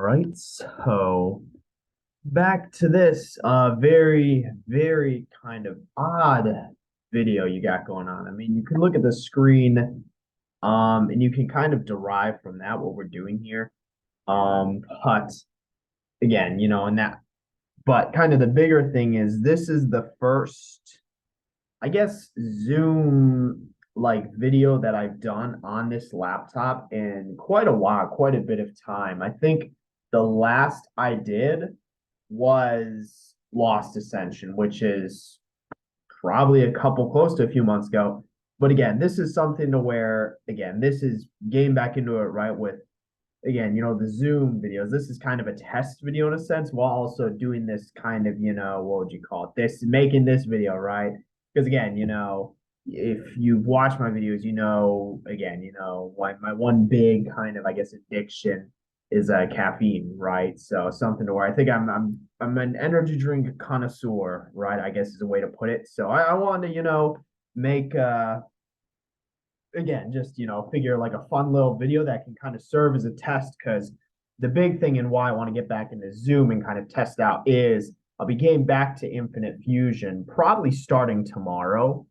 right, so back to this very kind of odd video you got going on. I mean, you can look at the screen, and you can kind of derive from that what we're doing here. But again, and that, but kind of the bigger thing is this is the first, I guess, Zoom like video that I've done on this laptop in quite a while, quite a bit of time. I think the last I did was Lost Ascension, which is probably a couple close to a few months ago. But again, this is something to where, again, this is getting back into it, right? With, again, the Zoom videos. This is kind of a test video in a sense, while also doing this kind of, what would you call it? This making this video, right? Because again, if you've watched my videos, again, my one big kind of, I guess, addiction is caffeine, right? So something to where I think I'm an energy drink connoisseur, right? I guess is a way to put it. So I wanted to, make again, just figure like a fun little video that can kind of serve as a test, because the big thing and why I want to get back into Zoom and kind of test out is I'll be getting back to Infinite Fusion probably starting tomorrow.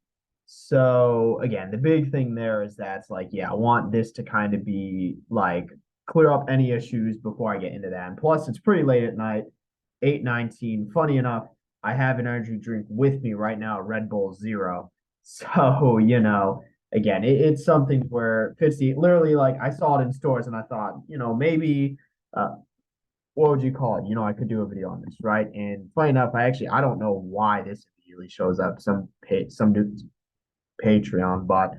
So again, the big thing there is that's like, yeah, I want this to kind of be like clear up any issues before I get into that. And plus, it's pretty late at night, 8:19. Funny enough, I have an energy drink with me right now, Red Bull Zero. So, again, it's something where 50 literally, like, I saw it in stores and I thought, maybe what would you call it? I could do a video on this, right? And funny enough, I don't know why this immediately shows up some dude's Patreon, but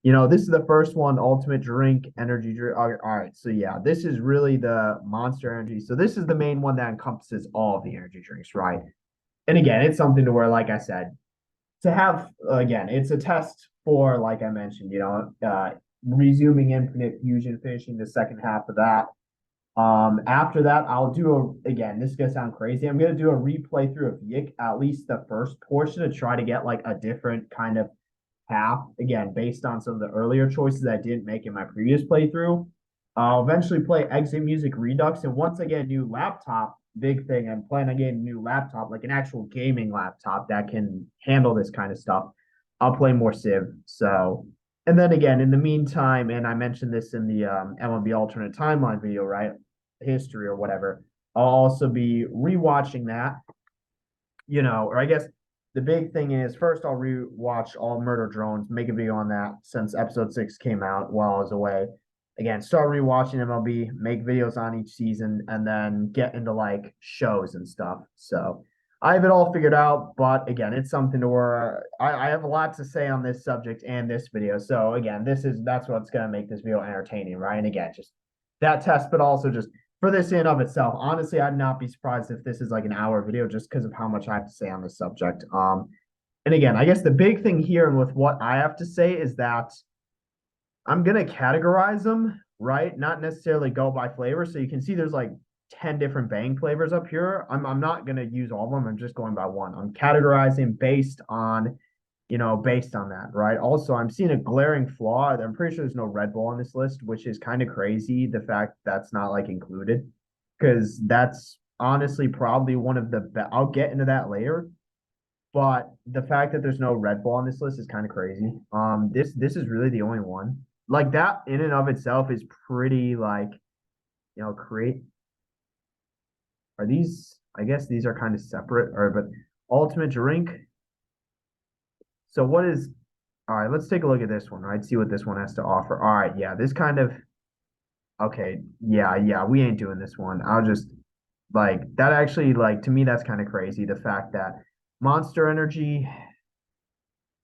this is the first one, Ultimate Drink Energy Drink. All right, so yeah, this is really the Monster Energy. So this is the main one that encompasses all of the energy drinks, right? And again, it's something to where, like I said, to have, again, it's a test for, like I mentioned, resuming Infinite Fusion, finishing the second half of that. After that, I'll do again, this is gonna sound crazy. I'm gonna do a replay through of Yik, at least the first portion, to try to get like a different kind of path, again, based on some of the earlier choices I didn't make in my previous playthrough. I'll eventually play Exit Music Redux, and once I get a new laptop, big thing, I'm planning on getting a new laptop, like an actual gaming laptop that can handle this kind of stuff. I'll play more Civ. So, and then again, in the meantime, and I mentioned this in the MLB Alternate Timeline video, right? History or whatever. I'll also be rewatching that, or I guess the big thing is first I'll rewatch all Murder Drones, make a video on that since episode 6 came out while I was away. Again, start rewatching MLB, make videos on each season, and then get into like shows and stuff. So I have it all figured out, but again, it's something to where I have a lot to say on this subject and this video. So again, that's what's gonna make this video entertaining, right? And again, just that test, but also just for this in of itself, honestly, I'd not be surprised if this is like an hour video just because of how much I have to say on this subject. And again, I guess the big thing here and with what I have to say is that I'm gonna categorize them, right? Not necessarily go by flavor. So you can see there's like 10 different bang flavors up here. I'm not gonna use all of them. I'm just going by one. I'm categorizing based on that, right? Also, I'm seeing a glaring flaw. I'm pretty sure there's no Red Bull on this list, which is kind of crazy. The fact that's not like included, because that's honestly probably one of the best. I'll get into that later, but the fact that there's no Red Bull on this list is kind of crazy. This is really the only one. Like that in and of itself is pretty like, create. Are these? I guess these are kind of separate, or but ultimate drink. So what is all right, let's take a look at this one, right? See what this one has to offer. All right, yeah, this kind of okay, yeah, we ain't doing this one. I'll just like that actually like to me that's kind of crazy. The fact that Monster Energy,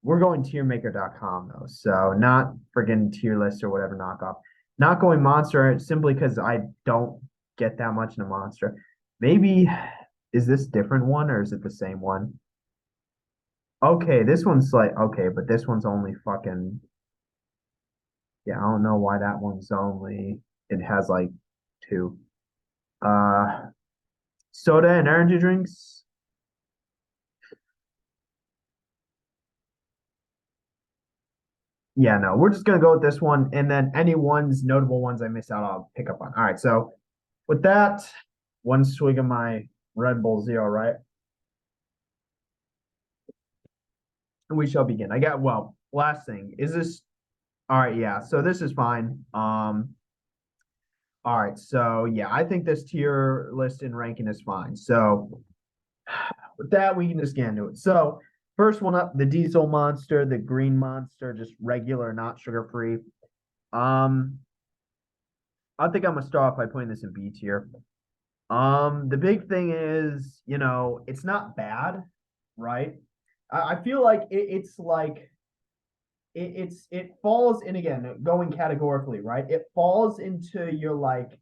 we're going tiermaker.com though. So not friggin' tier list or whatever knockoff. Not going Monster simply because I don't get that much in a Monster. Maybe is this different one or is it the same one? Okay, this one's like okay, but this one's only fucking yeah, I don't know why that one's only it has like two. Uh Soda and energy drinks. Yeah, no, we're just gonna go with this one, and then any ones notable ones I miss out, I'll pick up on. All right, so With that, one swig of my Red Bull Zero, right? We shall begin. I got, well, last thing. Is this all right? Yeah. So this is fine. All right. So yeah, I think this tier list and ranking is fine. So with that, we can just get into it. So first one up, the Diesel Monster, the Green Monster, just regular, not sugar free. Um, I think I'm gonna start off by putting this in B tier. The big thing is, it's not bad, right? I feel like it's like it falls in, again, going categorically, right? It falls into your, like,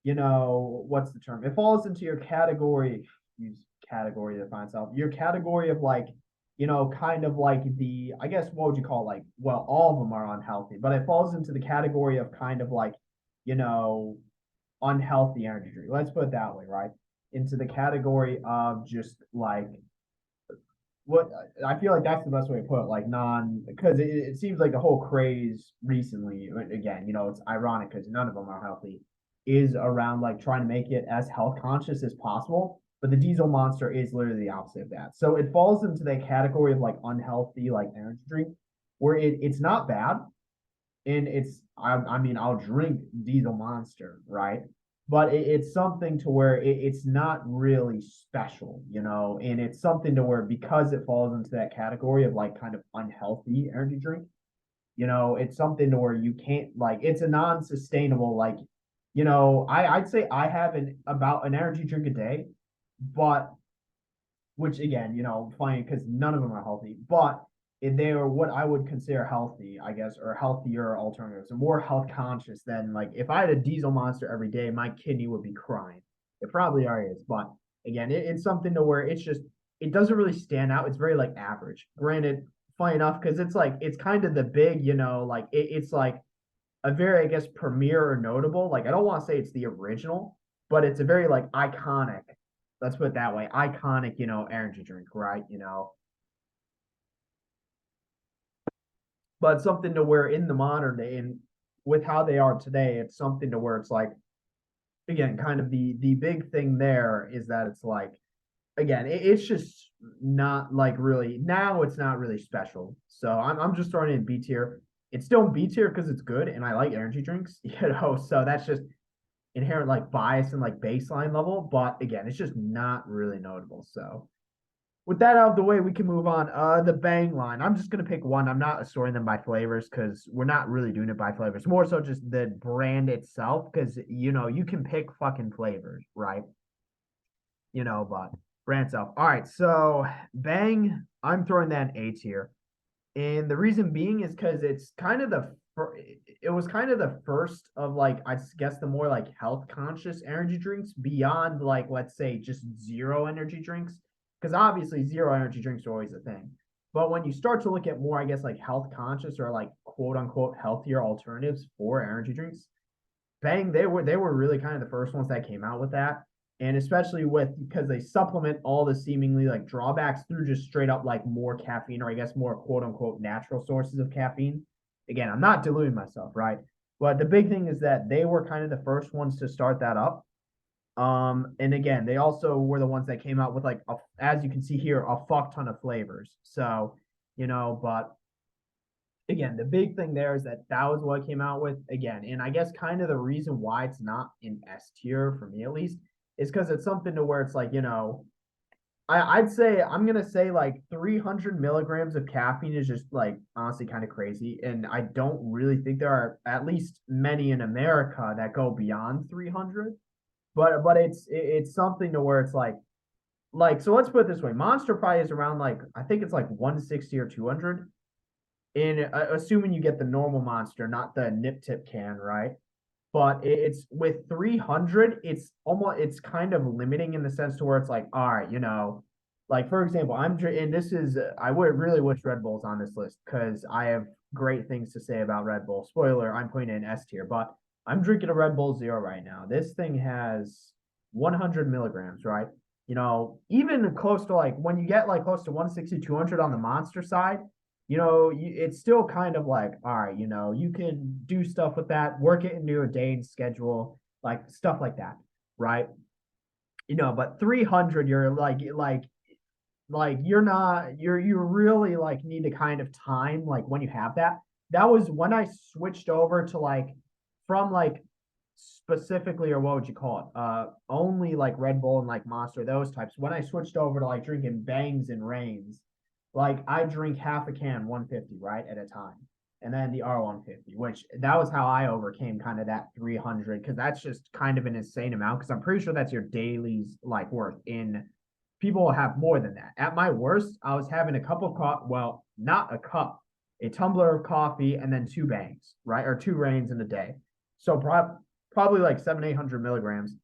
what's the term? It falls into your category, use category to define itself, your category of, like, kind of like the, I guess, what would you call, like, well, all of them are unhealthy, but it falls into the category of kind of like, you know, unhealthy energy drink. Let's put it that way, right? Into the category of just like what I feel like that's the best way to put it, like non, because it seems like the whole craze recently, again, it's ironic because none of them are healthy, is around like trying to make it as health conscious as possible. But the Diesel Monster is literally the opposite of that. So it falls into the category of like unhealthy, like energy drink, where it's not bad, and I mean, I'll drink Diesel Monster, right? But it's something to where it's not really special, and it's something to where, because it falls into that category of like kind of unhealthy energy drink, it's something to where you can't, like, it's a non-sustainable, like, I'd say I have about an energy drink a day, but which, again, funny because none of them are healthy, but they are what I would consider healthy, I guess, or healthier alternatives, and more health conscious than, like, if I had a Diesel Monster every day, my kidney would be crying. It probably already is, but again, it's something to where it doesn't really stand out. It's very like average. Granted, funny enough, because it's like it's kind of the big, like it's like a very, I guess, premier or notable. Like, I don't want to say it's the original, but it's a very like iconic. Let's put it that way. Iconic, energy drink, right? But something to where in the modern day and with how they are today, it's something to where it's like, again, kind of the big thing there is that it's like, again, it's just not like really, now it's not really special. So I'm just throwing it in B tier. It's still in B tier because it's good and I like energy drinks, so that's just inherent like bias and like baseline level. But again, it's just not really notable. So with that out of the way, we can move on. The Bang line. I'm just gonna pick one. I'm not assorting them by flavors because we're not really doing it by flavors. More so just the brand itself, because you can pick fucking flavors, right? But brand itself. All right, so Bang, I'm throwing that in A tier. And the reason being is because it's kind of it was kind of the first of, like, I guess, the more like health conscious energy drinks beyond, like, let's say, just zero energy drinks, because obviously zero energy drinks are always a thing. But when you start to look at more, I guess, like health conscious or like quote unquote healthier alternatives for energy drinks, Bang, they were really kind of the first ones that came out with that. And especially with, because they supplement all the seemingly like drawbacks through just straight up like more caffeine, or I guess more quote unquote natural sources of caffeine. Again, I'm not deluding myself, right? But the big thing is that they were kind of the first ones to start that up. And again, they also were the ones that came out with, like, as you can see here, a fuck ton of flavors. So, but again, the big thing there is that that was what I came out with, again. And I guess kind of the reason why it's not in S tier for me, at least, is because it's something to where it's like, I'd say, I'm gonna say, like, 300 milligrams of caffeine is just, like, honestly kind of crazy, and I don't really think there are at least many in America that go beyond 300. But it's something to where it's like, so let's put it this way: Monster probably is around, like, I think it's like 160 or 200, in assuming you get the normal Monster, not the nip tip can, right? But it's with 300, it's kind of limiting in the sense to where it's like, all right, like, for example, and this is, I would really wish Red Bull's on this list because I have great things to say about Red Bull. Spoiler, I'm putting it in S tier, but I'm drinking a Red Bull Zero right now. This thing has 100 milligrams, right? Even close to, like, when you get like close to 160, 200 on the Monster side, it's still kind of like, all right, you can do stuff with that, work it into a day and schedule, like stuff like that. right? But 300, you're like you're not you really like need to kind of time like when you have that. That was when I switched over to like from like specifically, or what would you call it? Only like Red Bull and like Monster, those types. When I switched over to like drinking Bangs and Reigns, like I drink half a can 150, right, at a time. And then the R150, which that was how I overcame kind of that 300, because that's just kind of an insane amount. Because I'm pretty sure that's your daily's like worth. In people have more than that. At my worst, I was having a cup of coffee. Well, not a cup, a tumbler of coffee, and then two Bangs, right, or two Reigns in a day. So probably like 700-800 milligrams,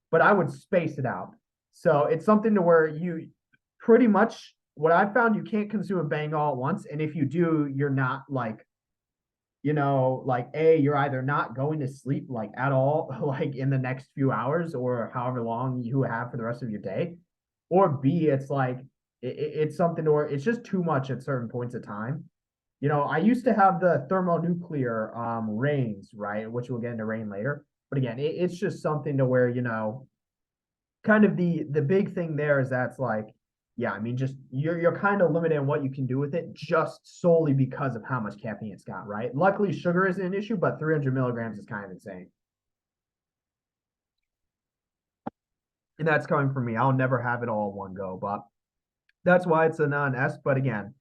but I would space it out. So it's something to where you pretty much, what I found, you can't consume a Bang all at once. And if you do, you're not like, like you're either not going to sleep like at all, like in the next few hours or however long you have for the rest of your day, or B, it's like it's something where it's just too much at certain points of time. I used to have the thermonuclear Reigns, right, which we'll get into Rain later. But again, it's just something to where, kind of the big thing there is that's like, yeah, I mean, just you're kind of limited in what you can do with it just solely because of how much caffeine it's got, right? Luckily, sugar isn't an issue, but 300 milligrams is kind of insane. And that's coming from me. I'll never have it all in one go, but that's why it's a non-S. But again,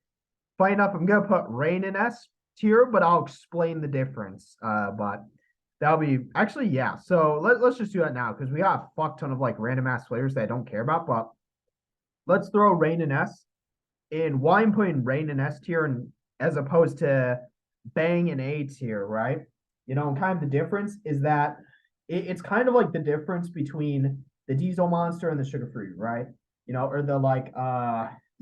funny enough, I'm gonna put Rain in S tier, but I'll explain the difference. But that'll be actually, yeah. So let's just do that now because we got a fuck ton of like random ass flavors that I don't care about. But let's throw Rain in S. And why I'm putting Rain in S tier and as opposed to Bang in A tier, right? And kind of the difference is that it's kind of like the difference between the Diesel Monster and the Sugar Free, right? Or the like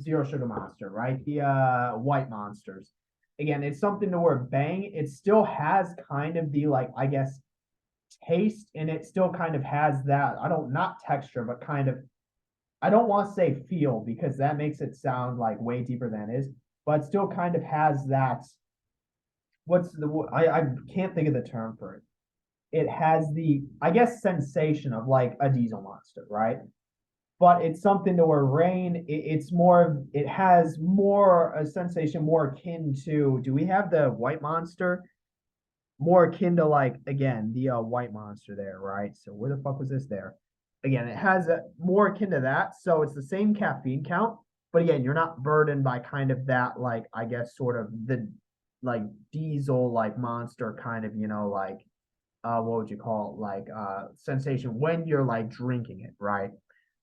Zero Sugar Monster, right? The white monsters. Again, it's something to where Bang, it still has kind of the like, I guess, taste, and it still kind of has that, I don't, not texture, but kind of, I don't want to say feel because that makes it sound like way deeper than it is, but still kind of has that. What's the, I can't think of the term for it. It has the, I guess, sensation of like a Diesel Monster, right? But it's something to where Rain, it's more, it has more a sensation more akin to, do we have the white monster? More akin to like, again, the white monster there, right? So where the fuck was this there? Again, it has a more akin to that. So it's the same caffeine count, but again, you're not burdened by kind of that, like, I guess, sort of the like diesel, like monster kind of, like, what would you call it? Like, sensation when you're like drinking it, right?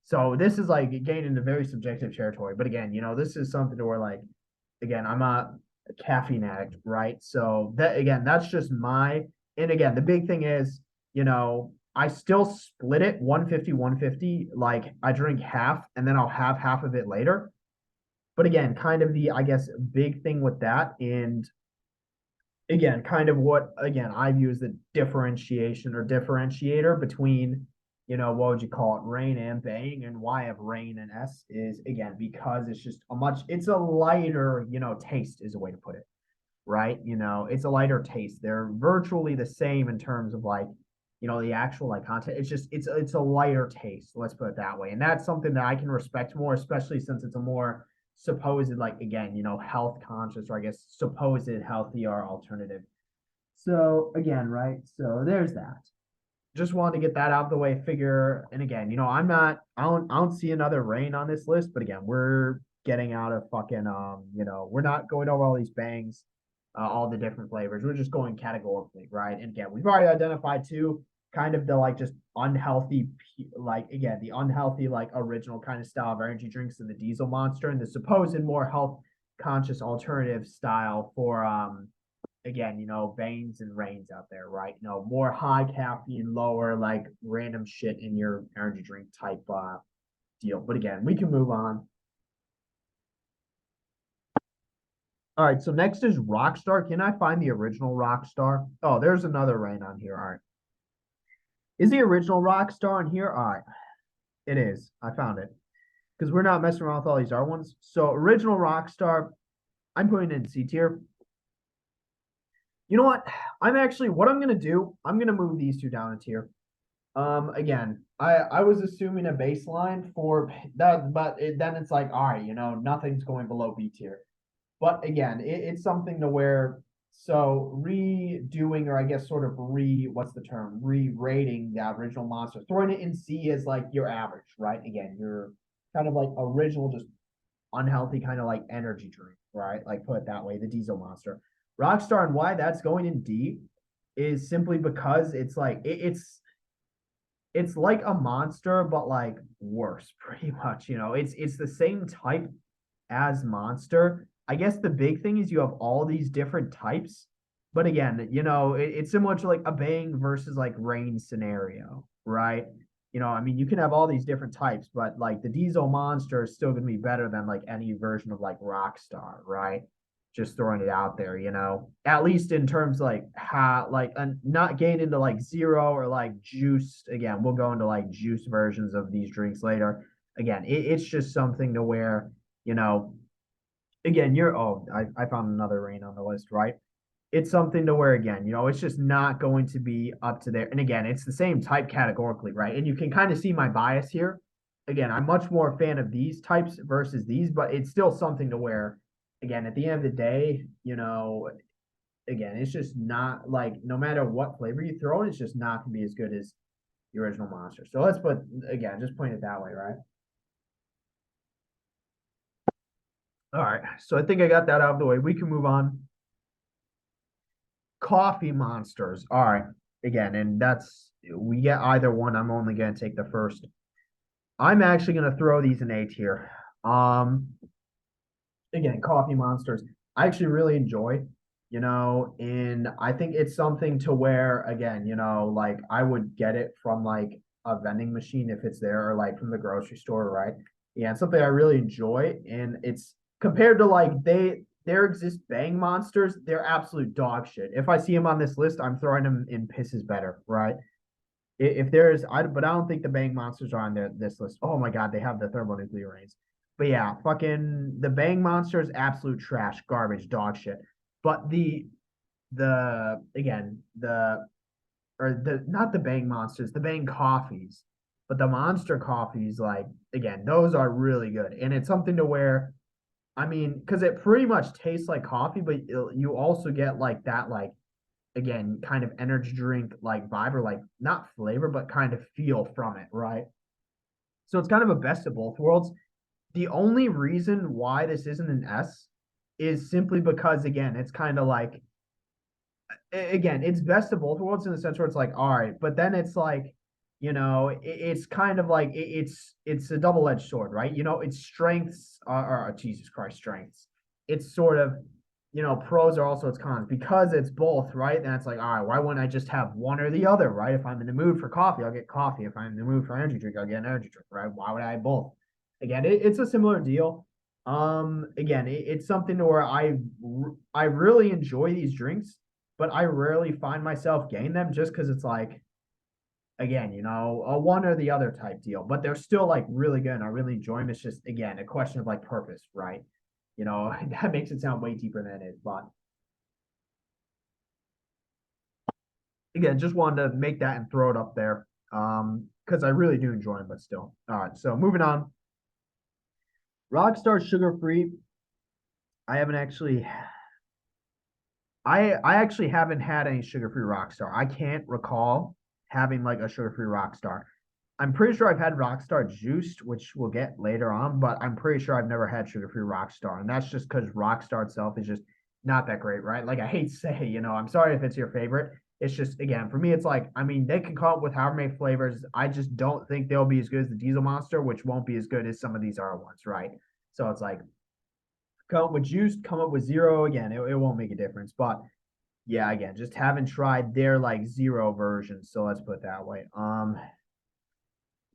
So this is like getting into very subjective territory. But again, this is something to where like, again, I'm not a caffeine addict, right? So that, again, that's just and again, the big thing is, I still split it 150, 150. Like I drink half and then I'll have half of it later. But again, kind of the, I guess, big thing with that. And again, kind of what, again, I view as the differentiation or differentiator between, what would you call it, Rain and Bang, and why I have Rain and S is, again, because it's just it's a lighter, taste is a way to put it, right? It's a lighter taste. They're virtually the same in terms of like, the actual like content. It's just, it's a lighter taste. Let's put it that way. And that's something that I can respect more, especially since it's a more supposed, like, again, health conscious, or I guess supposed healthier alternative. So again, right? So there's that. Just wanted to get that out of the way. Figure, and again, I don't see another Rain on this list, but again, we're getting out of fucking we're not going over all these Bangs, all the different flavors. We're just going categorically, right? And again, we've already identified two kind of the like just unhealthy, like, again, the unhealthy like original kind of style of energy drinks and the Diesel Monster, and the supposed more health conscious alternative style for again, Bangs and Reigns out there, right? More high caffeine, lower like random shit in your energy drink type deal. But again, we can move on. All right, so next is Rockstar. Can I find the original Rockstar? Oh, there's another Rain on here. All right. Is the original Rockstar on here? All right. It is. I found it. Because we're not messing around with all these R ones. So original Rockstar, I'm putting in C tier. You know what? What I'm gonna do, I'm gonna move these two down a tier. Again, I was assuming a baseline for that, but then it's like, all right, nothing's going below B tier. But again, it's something to where so redoing, or I guess sort of what's the term? Re-rating the original monster, throwing it in C as like your average, right? Again, your kind of like original, just unhealthy kind of like energy drink, right? Like put it that way, the diesel monster. Rockstar, and why that's going in D is simply because it's like it's like a monster, but like worse, pretty much. It's the same type as monster. I guess the big thing is you have all these different types, but again, it's similar to like a Bang versus like Rain scenario, right? I mean, you can have all these different types, but like the Diesel monster is still gonna be better than like any version of like Rockstar, right? Just throwing it out there, at least in terms like how like not getting into like zero or like juice. Again, we'll go into like juice versions of these drinks later. Again, it's just something to where, you know, again, I found another Rain on the list, right? It's something to where again, it's just not going to be up to there. And again, it's the same type categorically, right? And you can kind of see my bias here. Again, I'm much more a fan of these types versus these, but it's still something to where, again, at the end of the day, again, it's just not like no matter what flavor you throw in, it's just not gonna be as good as the original monster. So let's put again, just point it that way, right? All right. So I think I got that out of the way. We can move on. Coffee monsters. All right. Again, and that's we get either one. I'm only gonna take the first. I'm actually gonna throw these in A tier. Um, again, coffee monsters. I actually really enjoy, and I think it's something to where again, like I would get it from like a vending machine if it's there, or like from the grocery store, right? Yeah, it's something I really enjoy, and it's compared to like there exist Bang monsters, they're absolute dog shit. If I see them on this list, I'm throwing them in pisses better, right? If there's, but I don't think the Bang monsters are on this list. Oh my god, they have the thermonuclear rains. But yeah, fucking the Bang monsters, absolute trash, garbage, dog shit. But the again the not the Bang monsters, the Bang coffees, but the monster coffees, like again, those are really good, and it's something to where I mean, because it pretty much tastes like coffee, but you also get like that, like again, kind of energy drink like vibe, or like not flavor, but kind of feel from it, right? So it's kind of a best of both worlds. The only reason why this isn't an S is simply because, again, it's kind of like, again, it's best of both worlds in the sense where it's like, all right, but then it's like, it's kind of like it's a double edged sword, right? Its strengths are Jesus Christ strengths. It's sort of pros are also its cons because it's both, right? And it's like, all right, why wouldn't I just have one or the other, right? If I'm in the mood for coffee, I'll get coffee. If I'm in the mood for energy drink, I'll get an energy drink, right? Why would I have both? Again, it's a similar deal. Again, it's something to where I really enjoy these drinks, but I rarely find myself getting them just because it's like, again, a one or the other type deal. But they're still like really good, and I really enjoy them. It's just again a question of like purpose, right? That makes it sound way deeper than it is, but again, just wanted to make that and throw it up there. Because I really do enjoy them, but still. All right, so moving on. Rockstar Sugar Free. I haven't actually I actually haven't had any sugar-free Rockstar. I can't recall having like a sugar-free Rockstar. I'm pretty sure I've had Rockstar Juiced, which we'll get later on, but I'm pretty sure I've never had sugar-free Rockstar, and that's just because Rockstar itself is just not that great, right? Like I hate to say, I'm sorry if it's your favorite. It's just again for me, it's like I mean they can come up with however many flavors. I just don't think they'll be as good as the Diesel Monster, which won't be as good as some of these other ones, right? So it's like come up with juice, come up with zero. Again, it won't make a difference. But yeah, again, just haven't tried their like zero version. So let's put it that way.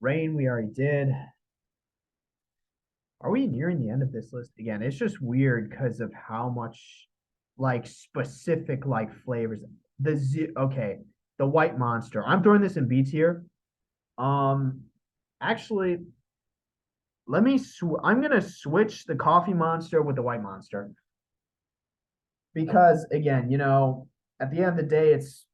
Rain, we already did. Are we nearing the end of this list? Again, it's just weird because of how much like specific like flavors. Okay, the white monster. I'm throwing this in B tier. Um, actually, I'm gonna switch the coffee monster with the white monster because again, at the end of the day, it's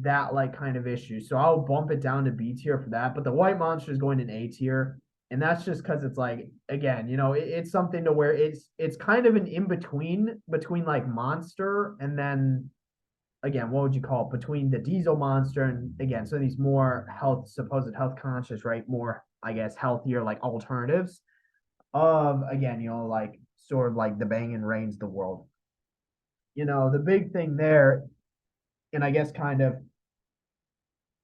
that like kind of issue. So I'll bump it down to B tier for that. But the White Monster is going in A tier. And that's just because it's like, again, it's something to where it's kind of an in between like Monster and then again, what would you call it? Between the Diesel Monster and again, so these more supposed health conscious, right? More, I guess, healthier like alternatives of again, like sort of like the Bang and Reigns the world. The big thing there, and I guess kind of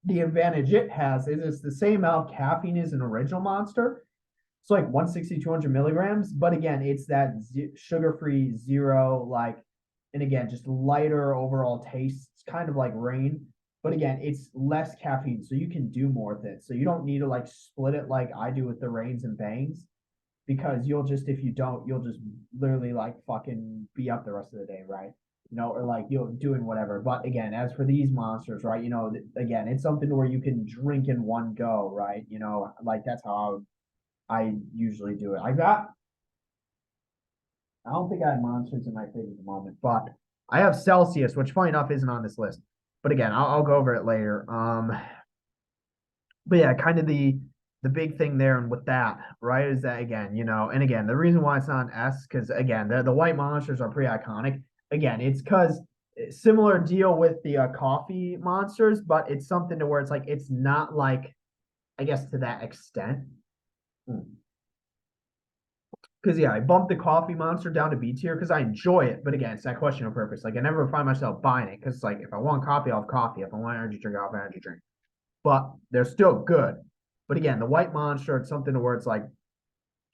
the advantage it has is it's the same amount of caffeine as an original Monster. It's like 160, 200 milligrams. But again, it's that sugar free zero, like, and again, just lighter overall taste. It's kind of like Reign. But again, it's less caffeine, so you can do more with it. So you don't need to like split it like I do with the Reigns and Bangs because if you don't, you'll just literally like fucking be up the rest of the day, right? Or like you're doing whatever. But again, as for these monsters, right? Again, it's something where you can drink in one go, right? Like that's how I usually do it. I don't think I have monsters in my fridge at the moment, but I have Celsius, which funny enough isn't on this list. But again, I'll go over it later. But yeah, kind of the big thing there and with that, right, is that again, and again, the reason why it's not an S, because again, the white monsters are pretty iconic. Again, it's because similar deal with the coffee monsters, but it's something to where it's like it's not like I guess to that extent. Because yeah, I bumped the coffee monster down to B tier because I enjoy it. But again, it's that question of purpose. Like I never find myself buying it because like if I want coffee, I'll have coffee. If I want energy drink, I'll have energy drink. But they're still good. But again, the white monster, it's something to where it's like,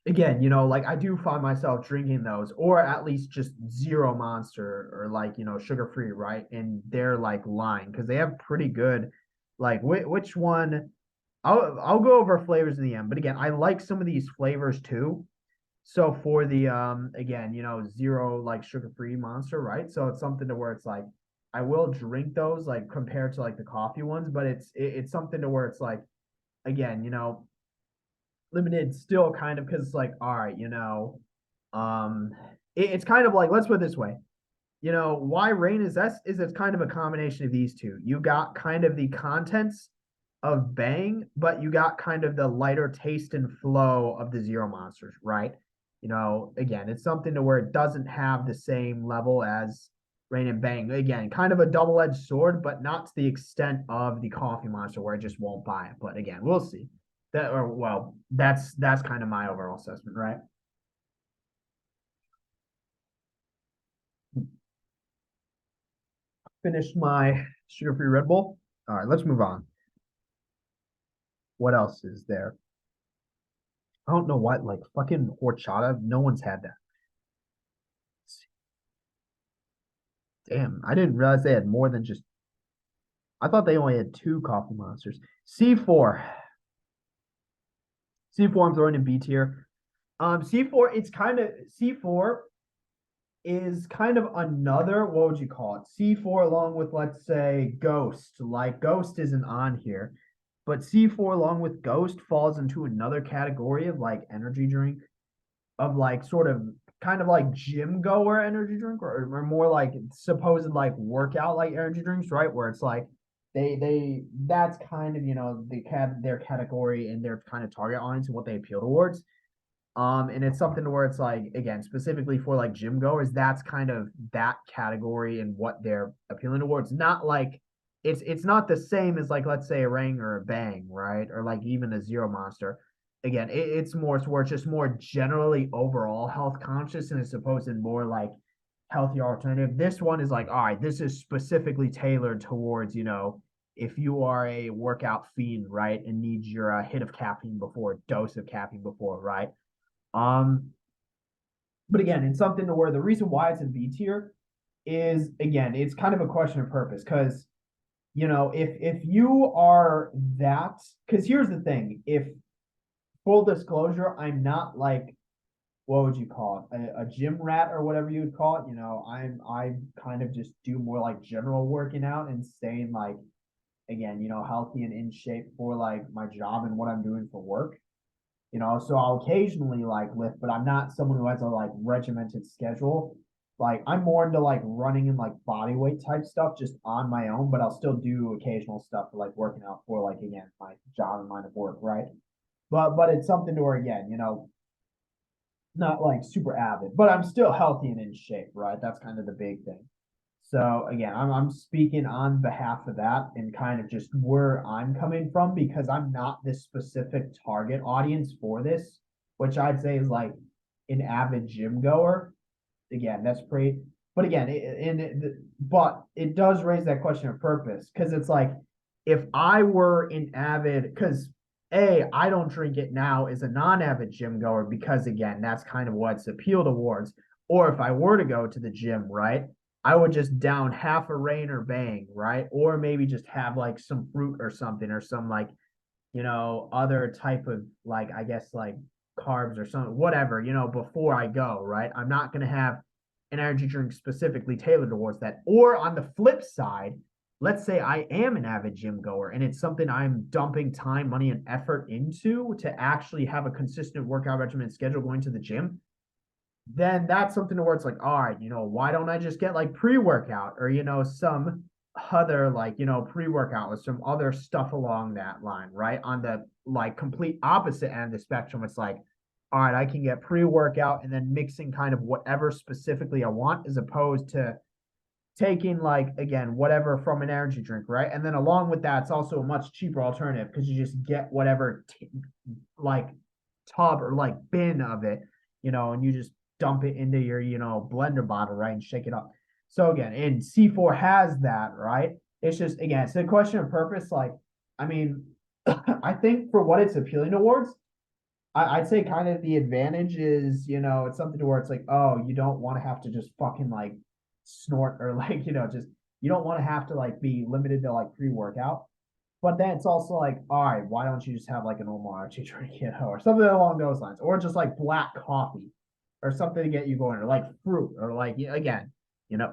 again, like I do find myself drinking those, or at least just zero monster or like, sugar free, right? And they're like line because they have pretty good, like which one I'll go over flavors in the end. But again, I like some of these flavors too. So for the again, zero like sugar-free monster, right? So it's something to where it's like I will drink those like compared to like the coffee ones, but it's something to where it's like again, limited still kind of because it's like, all right, um it's kind of like let's put it this way. Why Rain is that is it's kind of a combination of these two. You got kind of the contents of Bang, but you got kind of the lighter taste and flow of the Zero Monsters, right? Again, it's something to where it doesn't have the same level as Rain and Bang. Again, kind of a double-edged sword, but not to the extent of the Coffee Monster where I just won't buy it. But again, we'll see. That's kind of my overall assessment, right? Finished my sugar-free Red Bull. All right, let's move on. What else is there? I don't know what, like fucking horchata. No one's had that. Damn, I didn't realize they had more than just. I thought they only had two coffee monsters. C4. C4, I'm throwing in B tier. C4, it's kind of C4 is kind of another, what would you call it? C4 along with let's say Ghost. Like Ghost isn't on here, but C4 along with Ghost falls into another category of like energy drink, of like sort of kind of like gym goer energy drink or more like supposed like workout like energy drinks, right? Where it's like they that's kind of their category and their kind of target audience and what they appeal towards. And it's something where it's like again specifically for like gym goers, that's kind of that category and what they're appealing towards. Not like it's not the same as like let's say a Ring or a Bang, right? Or like even a Zero Monster. Again, it's more where it's just more generally overall health conscious and as opposed to more like healthy alternative. This one is like, all right, this is specifically tailored towards, if you are a workout fiend, right, and needs your hit of caffeine before, dose of caffeine before, right? Um, but again, it's something to where the reason why it's in B tier is again, it's kind of a question of purpose because if you are that, because here's the thing, if full disclosure, I'm not like what would you call it, a gym rat or whatever you would call it. I kind of just do more like general working out and staying like again, healthy and in shape for like my job and what I'm doing for work. So I'll occasionally like lift, but I'm not someone who has a like regimented schedule. Like I'm more into like running and like body weight type stuff just on my own, but I'll still do occasional stuff for like working out for like again my job and line of work, right? But it's something to where again, not like super avid, but I'm still healthy and in shape, right? That's kind of the big thing. So again, I'm speaking on behalf of that and kind of just where I'm coming from because I'm not this specific target audience for this, which I'd say is like an avid gym goer. Again, that's pretty. But again, but it does raise that question of purpose because it's like if I were an avid, because I don't drink it now as a non-avid gym goer because again, that's kind of what's appealed towards. Or if I were to go to the gym, right, I would just down half a rain or bang, right, or maybe just have like some fruit or something or some like other type of like I guess like carbs or something, whatever, before I go, right? I'm not gonna have an energy drink specifically tailored towards that. Or on the flip side, let's say I am an avid gym goer and it's something I'm dumping time, money, and effort into to actually have a consistent workout regimen schedule going to the gym, then that's something where it's like, all right, why don't I just get like pre-workout or some other like pre-workout with some other stuff along that line, right? On the like complete opposite end of the spectrum, it's like, all right, I can get pre-workout and then mixing kind of whatever specifically I want as opposed to taking like again whatever from an energy drink, right? And then along with that, it's also a much cheaper alternative because you just get whatever like tub or like bin of it, and you just dump it into your blender bottle, right, and shake it up. So again, and C4 has that, right? It's just again, it's a question of purpose. Like, I mean, I think for what it's appealing towards, I'd say kind of the advantage is, it's something to where it's like, oh, you don't want to have to just fucking like snort or like, just you don't want to have to like be limited to like pre-workout. But then it's also like, all right, why don't you just have like an normal energy drink, or something along those lines, or just like black coffee or something to get you going, or like fruit, or like again, you know,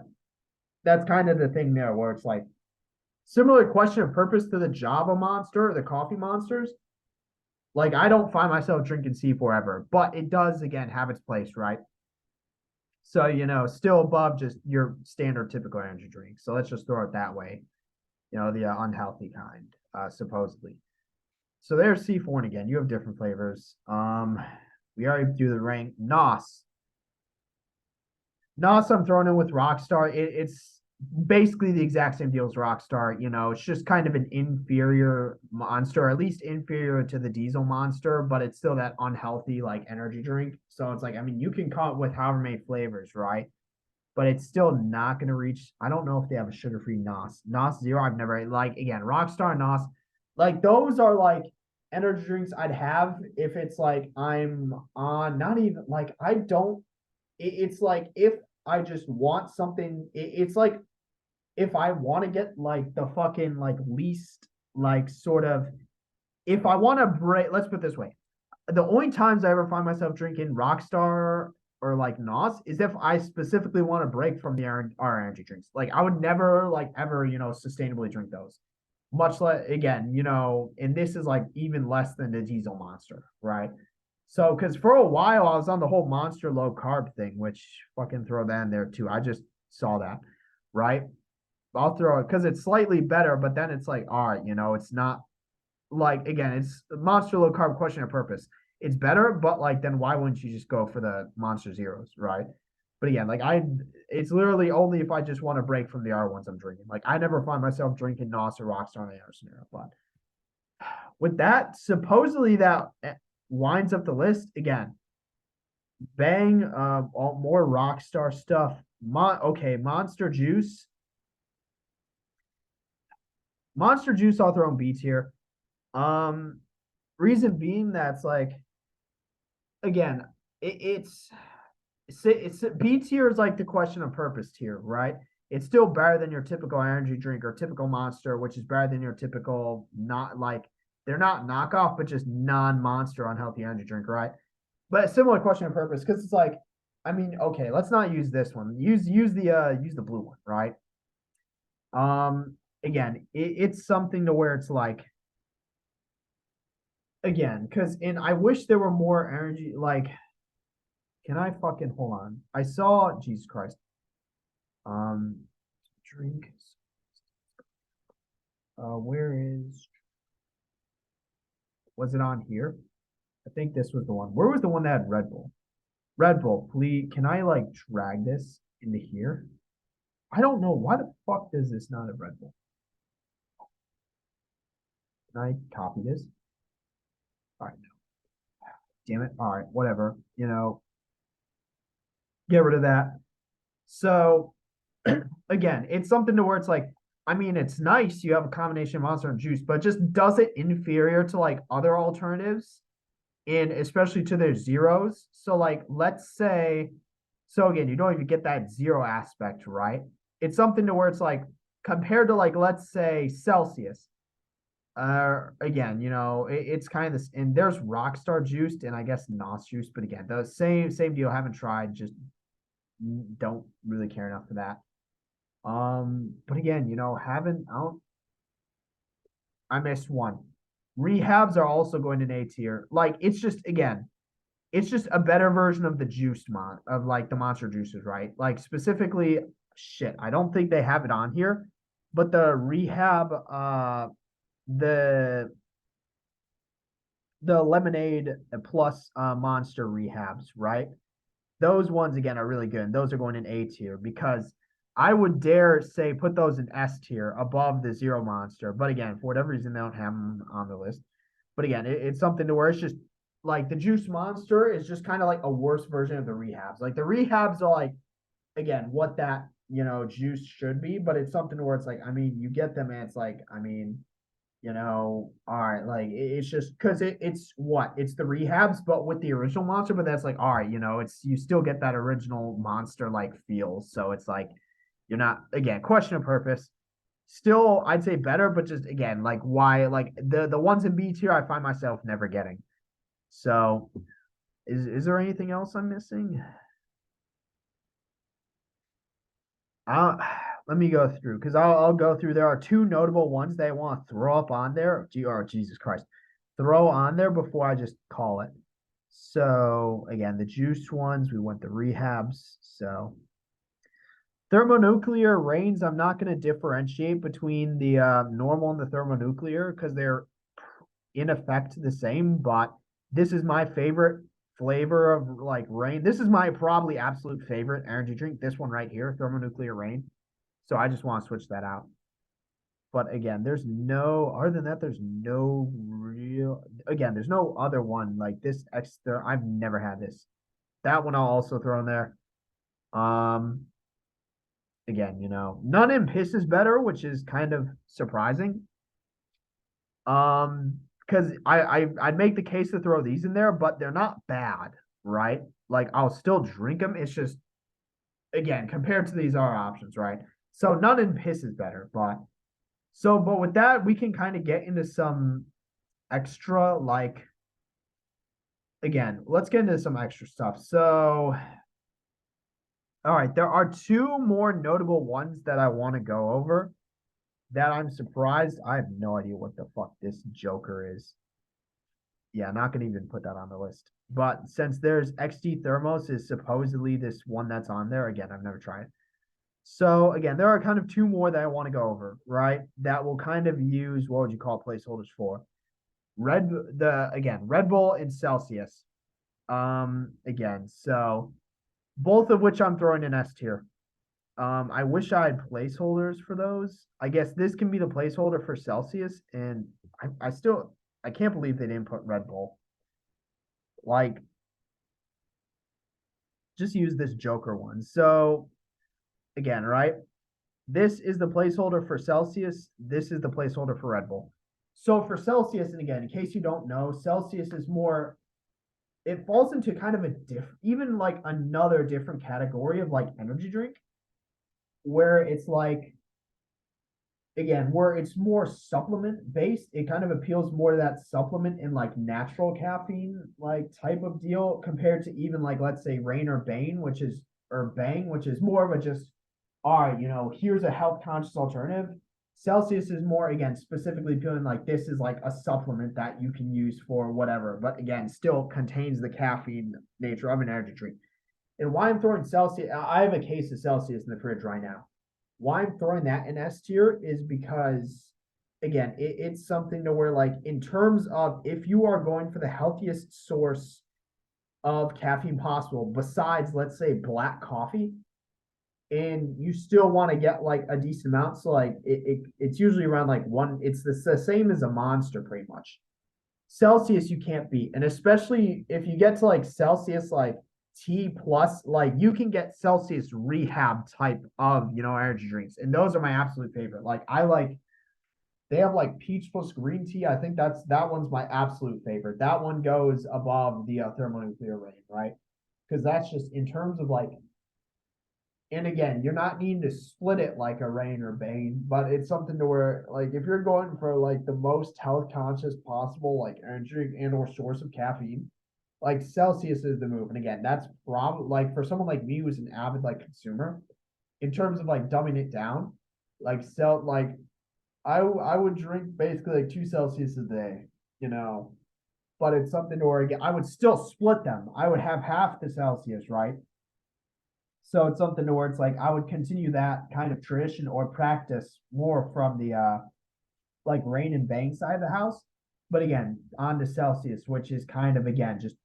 that's kind of the thing there where it's like similar question of purpose to the Java Monster or the Coffee Monsters. Like I don't find myself drinking C4 ever, but it does again have its place, right? So still above just your standard typical energy drink. So let's just throw it that way. The unhealthy kind, supposedly. So there's C4, and again, you have different flavors. We already do the rank. Nos, I'm throwing in with Rockstar. It's basically the exact same deal as Rockstar. It's just kind of an inferior monster, or at least inferior to the Diesel Monster, but it's still that unhealthy like energy drink. So it's like, I mean, you can come up with however many flavors, right? But it's still not going to reach. I don't know if they have a sugar-free Nos Zero. I've never like again Rockstar and Nos, like those are like energy drinks I'd have if it's like I'm on not even like I don't. It's like if I just want something. It's like if I want to get like the fucking like least like sort of if I want to break. Let's put it this way: the only times I ever find myself drinking Rockstar or like Nos is if I specifically want to break from our energy drinks. Like I would never like ever sustainably drink those. Much less again, and this is like even less than the Diesel Monster, right? So because for a while I was on the whole Monster low carb thing, which fucking throw that in there too. I just saw that, right? I'll throw it because it's slightly better, but then it's like, all right, it's not like again, it's Monster low carb question of purpose. It's better, but like then why wouldn't you just go for the Monster Zeros, right? But again, like it's literally only if I just want to break from the R ones I'm drinking. Like I never find myself drinking Nos or Rockstar in the other scenario. But with that, supposedly that winds up the list again. Bang, all more Rockstar stuff. Okay, Monster Juice. Monster Juice, I'll throw in B tier. Um, reason being that's like again, it's B tier is like the question of purpose tier, right? It's still better than your typical energy drink or typical Monster, which is better than your typical not like they're not knockoff, but just non-monster unhealthy energy drink, right? But a similar question of purpose because it's like, I mean, okay, let's not use this one. Use the blue one, right? Again, it's something to where it's like again, because and I wish there were more energy like can I fucking hold on? I saw Jesus Christ. Drink. Where is, was it on here? I think this was the one. Where was the one that had Red Bull? Red Bull, please. Can I like drag this into here? I don't know. Why the fuck does this not have Red Bull? Can I copy this? All right. Damn it. All right. Whatever. Get rid of that. So again, it's something to where it's like, I mean, it's nice you have a combination of monster and juice, but just does it inferior to like other alternatives, and especially to their zeros. So like, let's say, so again, you don't even get that zero aspect, right? It's something to where it's like compared to like, let's say Celsius. Again, it's kind of this, and there's Rockstar juiced and I guess NOS juice, but again, the same deal. Haven't tried, just don't really care enough for that. But again, haven't I missed one. Rehabs are also going in A tier. Like it's just again, it's just a better version of the juiced of like the monster juices, right? Like specifically, shit, I don't think they have it on here, but the rehab, the lemonade plus monster rehabs, right? Those ones again are really good. And those are going in A tier because I would dare say put those in S tier above the zero monster. But again, for whatever reason, they don't have them on the list. But again, it's something to where it's just like the juice monster is just kind of like a worse version of the rehabs. Like the rehabs are like, again, what that, juice should be. But it's something where it's like, I mean, you get them and it's like, I mean, all right, like it's just because it's the rehabs, but with the original monster, but that's like, all right, it's you still get that original monster like feel. So it's like you're not, again, question of purpose. Still, I'd say better, but just again, like why like the ones in B tier I find myself never getting. So is there anything else I'm missing? Uh, Let me go through because I'll go through. There are two notable ones that I want to throw up on there. Jesus Christ, throw on there before I just call it. So again, the juice ones, we went the rehabs. So thermonuclear rains, I'm not going to differentiate between the normal and the thermonuclear because they're in effect the same. But this is my favorite flavor of like rain. This is my probably absolute favorite energy drink. This one right here, thermonuclear rain. So I just want to switch that out. But again, other than that, there's no real, again, there's no other one like this extra. I've never had this. That one I'll also throw in there. Um, Again, none in piss is better, which is kind of surprising. Because I'd make the case to throw these in there, but they're not bad, right? Like I'll still drink them. It's just again, compared to these other options, right? So none in piss is better, but with that, we can kind of get into some extra, like, again, let's get into some extra stuff. So, all right, there are two more notable ones that I want to go over that I'm surprised. I have no idea what the fuck this Joker is. Yeah, not gonna even put that on the list. But since there's XD Thermos is supposedly this one that's on there, again, I've never tried it. So again, there are kind of two more that I want to go over, right? That will kind of use what would you call placeholders for? Red Bull and Celsius. Again, so both of which I'm throwing in S tier. I wish I had placeholders for those. I guess this can be the placeholder for Celsius, and I can't believe they didn't put Red Bull. Like, just use this Joker one. So again, right? This is the placeholder for Celsius. This is the placeholder for Red Bull. So for Celsius, and again, in case you don't know, Celsius is more, it falls into kind of a different, even like another different category of like energy drink, where it's like, again, where it's more supplement based. It kind of appeals more to that supplement and like natural caffeine like type of deal compared to even like, let's say Rain or Bane, or Bang, which is more of a just, all right, here's a health conscious alternative. Celsius is more, again, specifically feeling like this is like a supplement that you can use for whatever, but again, still contains the caffeine nature of an energy drink. And why I'm throwing Celsius, I have a case of Celsius in the fridge right now. Why I'm throwing that in S tier is because, again, it's something to where, like, in terms of if you are going for the healthiest source of caffeine possible, besides, let's say, black coffee, and you still want to get like a decent amount. So like it's usually around like one. It's the same as a Monster pretty much. Celsius you can't beat, and especially if you get to like Celsius like T plus, like you can get Celsius rehab type of energy drinks, and those are my absolute favorite. Like I like they have like peach plus green tea. I think that one's my absolute favorite. That one goes above the thermonuclear rain, right? Because that's just in terms of like, and again, you're not needing to split it like a Rain or Bane, but it's something to where, like, if you're going for like the most health conscious possible, like energy and or source of caffeine, like Celsius is the move. And again, that's probably like for someone like me who's an avid like consumer, in terms of like dumbing it down, like I would drink basically like 2 Celsius a day, you know, but it's something to where again, I would still split them. I would have half the Celsius, right? So it's something to where it's like I would continue that kind of tradition or practice more from the like Rain and Bang side of the house. But again, on to Celsius, which is kind of again just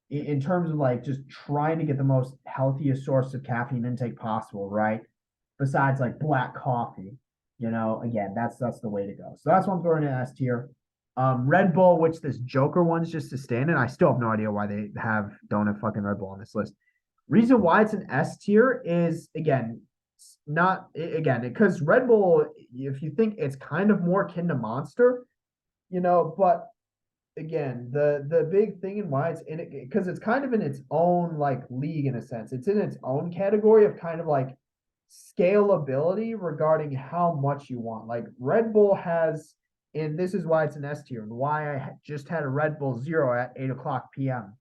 in terms of like just trying to get the most healthiest source of caffeine intake possible, right? Besides like black coffee, again, that's the way to go. So that's what I'm throwing in S tier. Red Bull, which this Joker one's just a stand in. I still have no idea why they don't have fucking Red Bull on this list. Reason why it's an S tier is again, not again because Red Bull, if you think it's kind of more akin to Monster, but again, the big thing and why it's in it because it's kind of in its own like league in a sense. It's in its own category of kind of like scalability regarding how much you want. Like Red Bull has, and this is why it's an S tier and why I just had a Red Bull Zero at 8 o'clock p.m.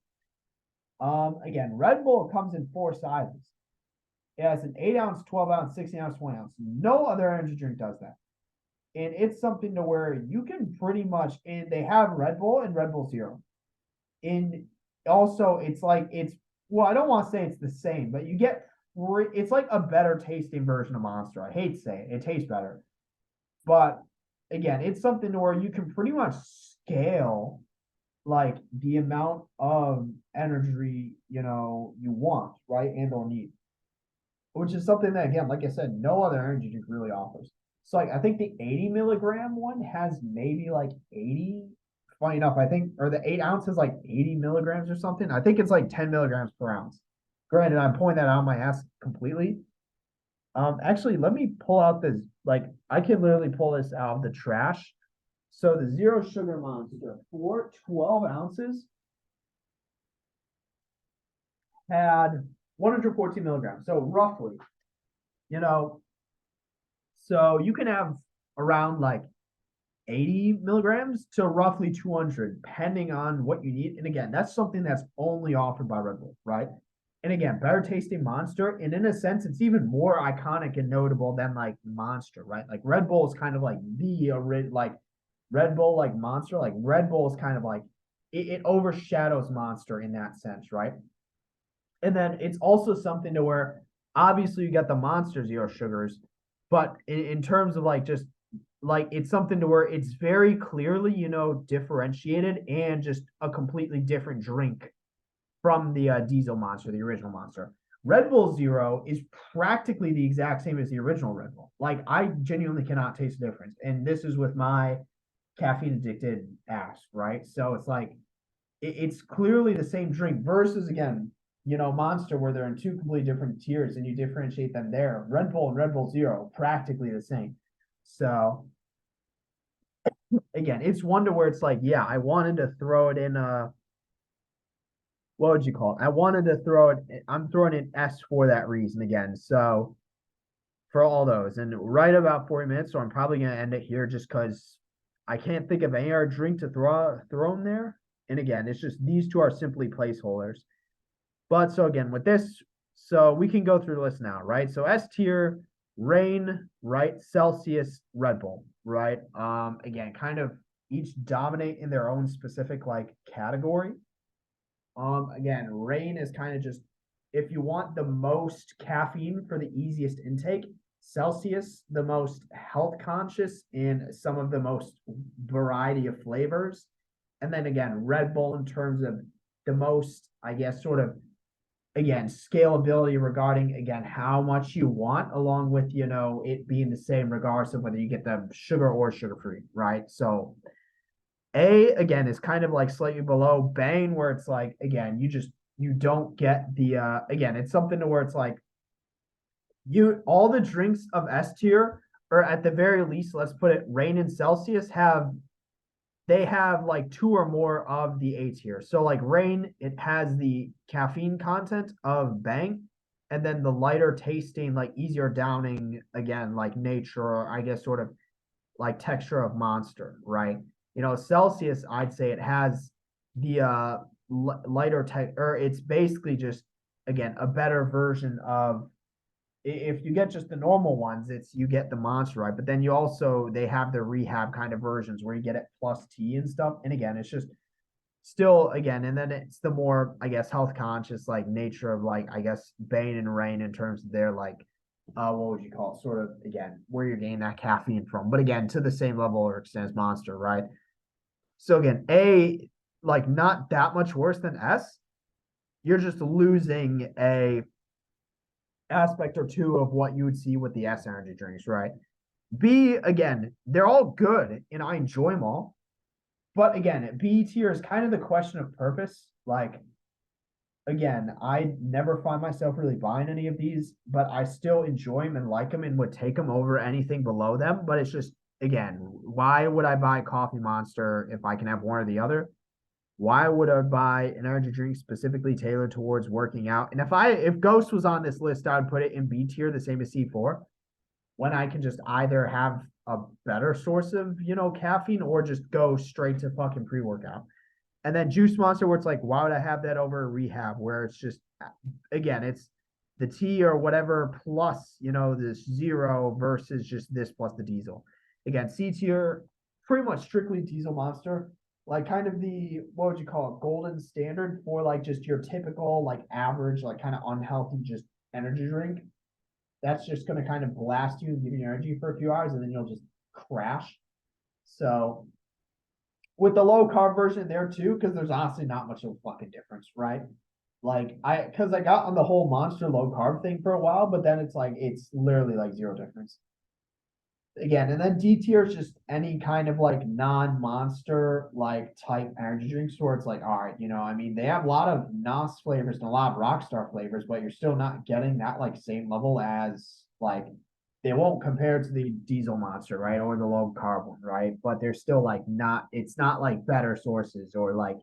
Again, Red Bull comes in 4 sizes. It has an 8 ounce, 12 ounce, 16 ounce, 20 ounce. No other energy drink does that. And it's something to where you can pretty much, and they have Red Bull and Red Bull Zero. And also, it's like, well, I don't want to say it's the same, but you get, it's like a better tasting version of Monster. I hate to say it, it tastes better. But again, it's something to where you can pretty much scale like the amount of energy you want, right, and or need, which is something that again, like I said, no other energy drink really offers. So like I think the 80 milligram one has maybe like 80. Funny enough, I think, or the 8 ounces like 80 milligrams or something. I think it's like 10 milligrams per ounce. Granted, I'm pulling that out of my ass completely. Actually, let me pull out this. Like, I can literally pull this out of the trash. So the zero sugar Monster for 12 ounces had 114 milligrams. So roughly, you know, so you can have around like 80 milligrams to roughly 200, depending on what you need. And again, that's something that's only offered by Red Bull, right? And again, better tasting Monster. And in a sense, it's even more iconic and notable than like Monster, right? Like Red Bull is kind of like like Red Bull, like Monster, like Red Bull is kind of like it overshadows Monster in that sense, right? And then it's also something to where obviously you got the Monster Zero sugars, but in terms of like just like it's something to where it's very clearly, differentiated and just a completely different drink from the Diesel Monster, the original Monster. Red Bull Zero is practically the exact same as the original Red Bull. Like I genuinely cannot taste the difference. And this is with my caffeine addicted ass, right? So it's like it's clearly the same drink versus again, Monster where they're in two completely different tiers and you differentiate them there. Red Bull and Red Bull Zero practically the same. So again, it's one to where it's like, yeah, I wanted to throw it in what would you call it? I wanted to throw it. I'm throwing in S for that reason again. So for all those, and right about 40 minutes, so I'm probably gonna end it here just because I can't think of any other drink to throw in there. And again, it's just these two are simply placeholders. But so again, with this, so we can go through the list now, right? So S tier, Rain, right? Celsius, Red Bull, right? Again, kind of each dominate in their own specific like category. Again, Rain is kind of just if you want the most caffeine for the easiest intake, Celsius, the most health conscious in some of the most variety of flavors. And then again, Red Bull in terms of the most, I guess, sort of again, scalability regarding again how much you want, along with it being the same regardless of whether you get the sugar or sugar free, right? So A again is kind of like slightly below Bang, where it's like again, you don't get the again, it's something to where it's like you all the drinks of S tier, or at the very least, let's put it, Reign and Celsius they have like two or more of the A tier. So like Reign, it has the caffeine content of Bang, and then the lighter tasting, like easier downing, again, like nature, or I guess sort of like texture of Monster, right? Celsius, I'd say it has the lighter tech, or it's basically just again a better version of, if you get just the normal ones, it's you get the Monster, right? But then they have the rehab kind of versions where you get it plus tea and stuff. And again, it's just still again, and then it's the more, I guess, health conscious like nature of like, I guess, Bane and Rain in terms of their like what would you call it? Sort of again, where you're getting that caffeine from. But again, to the same level or extent as Monster, right? So again, A, like not that much worse than S. You're just losing a aspect or two of what you would see with the S energy drinks, right? B, again, they're all good and I enjoy them all. But again, B tier is kind of the question of purpose. Like, again, I never find myself really buying any of these, but I still enjoy them and like them and would take them over anything below them. But it's just, again, why would I buy Coffee Monster if I can have one or the other? Why would I buy an energy drink specifically tailored towards working out? And if Ghost was on this list, I would put it in B tier, the same as C4, when I can just either have a better source of, caffeine, or just go straight to fucking pre-workout. And then Juice Monster, where it's like, why would I have that over Rehab, where it's just, again, it's the T or whatever plus, this zero versus just this plus the diesel. Again, C tier, pretty much strictly Diesel Monster, like kind of the, what would you call it, golden standard for like just your typical, like average, like kind of unhealthy, just energy drink. That's just going to kind of blast you and give you energy for a few hours, and then you'll just crash. So with the low carb version there too, because there's honestly not much of a fucking difference, right? Like because I got on the whole Monster low carb thing for a while, but then it's like it's literally like zero difference again. And then D tier is just any kind of like non-Monster like type energy drinks where it's like, all right, I mean, they have a lot of NOS flavors and a lot of Rockstar flavors, but you're still not getting that like same level as like, they won't compare to the Diesel Monster, right? Or the low carb one, right? But they're still like not, it's not like better sources or like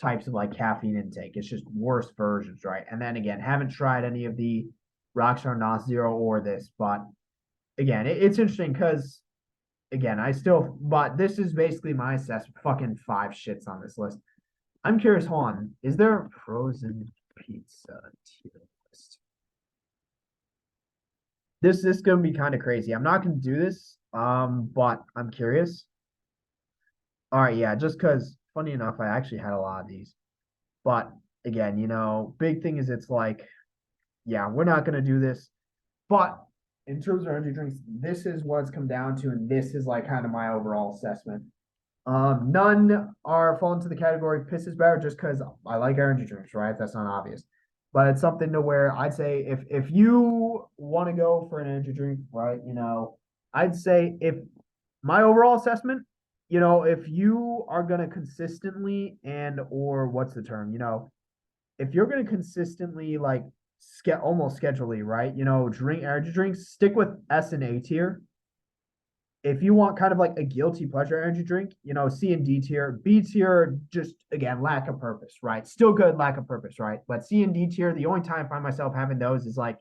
types of like caffeine intake. It's just worse versions, right? And then again, haven't tried any of the Rockstar NOS Zero or this, but again, it's interesting because again, but this is basically my assessment. Fucking five shits on this list. I'm curious, hold on, is there a frozen pizza tier list? This is gonna be kind of crazy. I'm not gonna do this, but I'm curious. All right, yeah, just because funny enough, I actually had a lot of these. But again, big thing is it's like, yeah, we're not gonna do this. But in terms of energy drinks, this is what it's come down to, and this is like kind of my overall assessment. None are fall into the category pisses better just because I like energy drinks, right? That's not obvious. But it's something to where I'd say if you want to go for an energy drink, right, I'd say if my overall assessment, if you are gonna consistently and or what's the term, if you're gonna consistently like almost schedulely, right, drink energy drinks, stick with S and A tier. If you want kind of like a guilty pleasure energy drink, C and D tier. B tier, just again, lack of purpose, right? Still good, lack of purpose, right? But C and D tier, the only time I find myself having those is like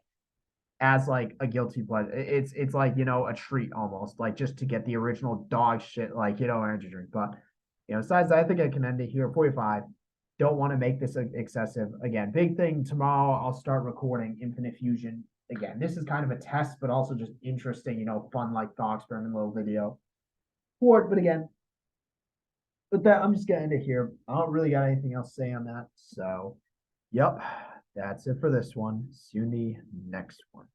as like a guilty pleasure. It's like, a treat almost, like just to get the original dog shit, like, energy drink. But besides that, I think I can end it here. 45. Don't want to make this excessive. Again, big thing tomorrow, I'll start recording Infinite Fusion. Again, this is kind of a test, but also just interesting, fun, like thought experiment little video for it. But again, with that, I'm just gonna end it here. I don't really got anything else to say on that. So, yep. That's it for this one. See you in the next one.